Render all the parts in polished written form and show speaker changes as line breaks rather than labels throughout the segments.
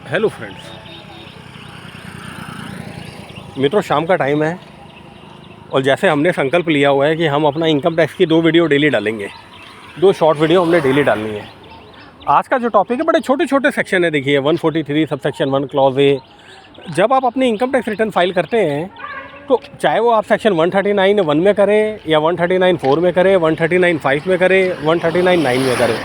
Hello friends, मित्रों शाम का टाइम है और जैसे हमने संकल्प लिया हुआ है कि हम अपना इनकम टैक्स की 2 वीडियो डेली डालेंगे। 2 शॉर्ट वीडियो हमने डेली डालनी है। आज का जो टॉपिक है बड़े छोटे छोटे सेक्शन है। देखिए 143 सब सेक्शन 1 क्लॉज ए। जब आप अपनी इनकम टैक्स रिटर्न फाइल करते हैं तो चाहे वो आप सेक्शन 139 1 में करें या 139 4 में करें, 139 5 में करें, 139 9 में करें,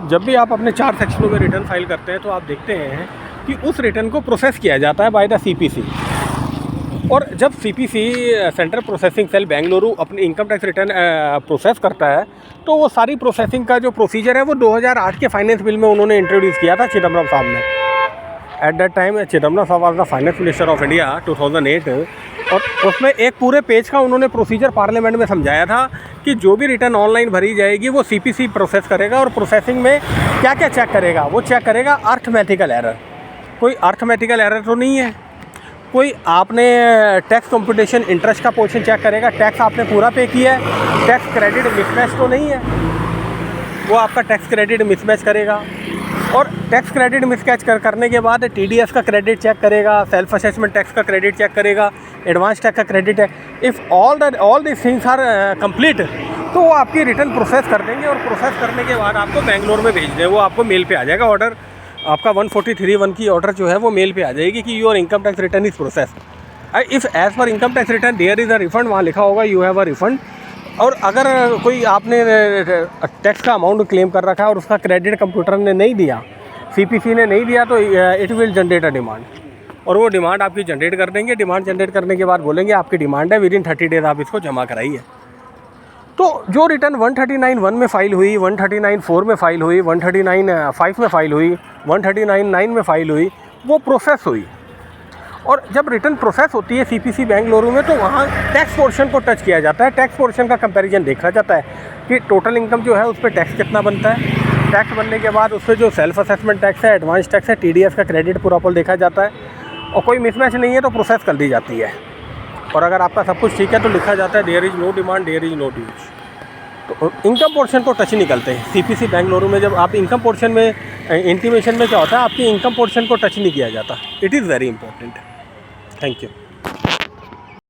जब भी आप अपने 4 सेक्शनों में रिटर्न फाइल करते हैं तो आप देखते हैं कि उस रिटर्न को प्रोसेस किया जाता है बाय द सीपीसी। और जब CPC central processing cell Bengaluru अपनी इनकम टैक्स रिटर्न प्रोसेस करता है तो वो सारी प्रोसेसिंग का जो प्रोसीजर है वो 2008 के फाइनेंस बिल में उन्होंने इंट्रोड्यूस किया था चिदम्बरम साहब ने। एट दैट टाइम चिदम्बरम साहब was the finance minister of India 2008। और उसमें एक पूरे पेज का उन्होंने प्रोसीजर पार्लियामेंट में समझाया था कि जो भी रिटर्न ऑनलाइन भरी जाएगी वो सीपीसी प्रोसेस करेगा और प्रोसेसिंग में क्या क्या चेक करेगा। वो चेक करेगा अर्थमेटिकल एरर। कोई अर्थमेटिकल एरर तो नहीं है, कोई आपने टैक्स कंप्यूटेशन इंटरेस्ट का पोर्शन चेक करेगा, टैक्स आपने पूरा पे किया है, टैक्स क्रेडिट मिसमैच तो नहीं है, वो आपका टैक्स क्रेडिट मिसमैच करेगा। और टैक्स क्रेडिट मिसमैच करने के बाद टीडीएस का क्रेडिट चेक करेगा, सेल्फ असेसमेंट टैक्स का क्रेडिट चेक करेगा, एडवांस टैक्स का क्रेडिट है। If all this things are complete तो वो आपकी रिटर्न प्रोसेस कर देंगे और प्रोसेस करने के बाद आपको बेंगलोर में भेज दें। वो आपको मेल पे आ जाएगा ऑर्डर, आपका 143(1) की ऑर्डर जो है वो मेल पे आ जाएगी कि your income tax return is process. If as per income tax return there is a refund, वहाँ लिखा होगा यू हैव अ रिफंड। और अगर कोई आपने टैक्स का अमाउंट क्लेम कर रखा है और उसका क्रेडिट कंप्यूटर ने नहीं दिया, सीपीसी ने नहीं दिया, तो it will generate a demand और वो डिमांड आपकी जनरेट कर देंगे। डिमांड जनरेट करने के बाद बोलेंगे आपकी डिमांड है, विदिन 30 डेज आप इसको जमा कराइए। तो जो रिटर्न 139 1 में फ़ाइल हुई, 139 4 में फ़ाइल हुई, 139 5 में फ़ाइल हुई, 139 9 में फ़ाइल हुई, वो प्रोसेस हुई। और जब रिटर्न प्रोसेस होती है सीपीसी बेंगलुरु में तो वहाँ टैक्स पोर्शन को टच किया जाता है। टैक्स पोर्शन का कंपैरिजन देखा जाता है कि टोटल इनकम जो है उस पर टैक्स कितना बनता है। टैक्स बनने के बाद उस पर जो सेल्फ असेसमेंट टैक्स है, एडवांस टैक्स है, टीडीएस का क्रेडिट पूरा देखा जाता है और कोई मिसमैच नहीं है तो प्रोसेस कर दी जाती है। और अगर आपका सब कुछ ठीक है तो लिखा जाता है there is no demand, there is no dues. तो इनकम पोर्शन को टच नहीं करते हैं सीपीसी बेंगलुरु में। जब आप इनकम पोर्शन में इंटीमेशन में क्या होता है, आपकी इनकम पोर्शन को टच नहीं किया जाता। It is very important. Thank you.